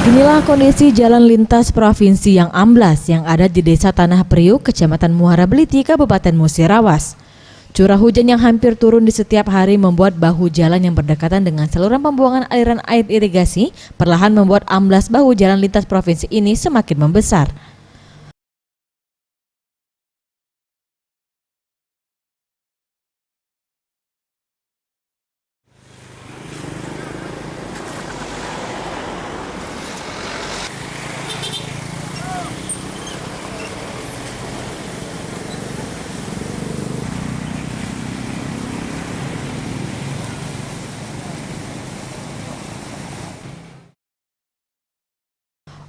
Beginilah kondisi jalan lintas provinsi yang amblas yang ada di Desa Tanah Priuk, Kecamatan Muara Beliti, Kabupaten Musirawas. Curah hujan yang hampir turun di setiap hari membuat bahu jalan yang berdekatan dengan saluran pembuangan aliran air irigasi perlahan membuat amblas bahu jalan lintas provinsi ini semakin membesar.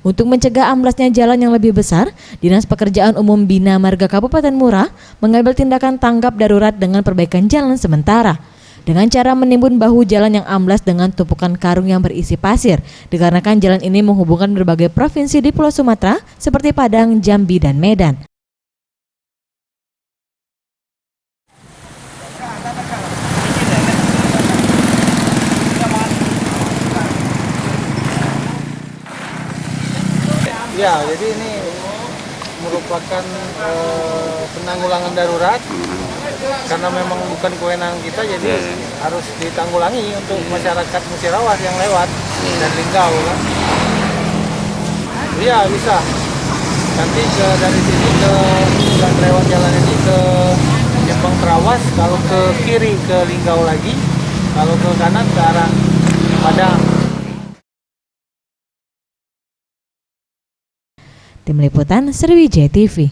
Untuk mencegah amblasnya jalan yang lebih besar, Dinas Pekerjaan Umum Bina Marga Kabupaten Mura mengambil tindakan tanggap darurat dengan perbaikan jalan sementara. Dengan cara menimbun bahu jalan yang amblas dengan tumpukan karung yang berisi pasir, dikarenakan jalan ini menghubungkan berbagai provinsi di Pulau Sumatera seperti Padang, Jambi, dan Medan. Ya, jadi ini merupakan penanggulangan darurat karena memang bukan kewenangan kita, jadi harus ditanggulangi untuk masyarakat Musirawas yang lewat dan Linggau kan. Iya bisa. Nanti dari sini lewat jalan ini ke Jembang Terawas, kalau ke kiri ke Linggau lagi, kalau ke kanan ke arah Padang. Tim Liputan Sriwijaya TV.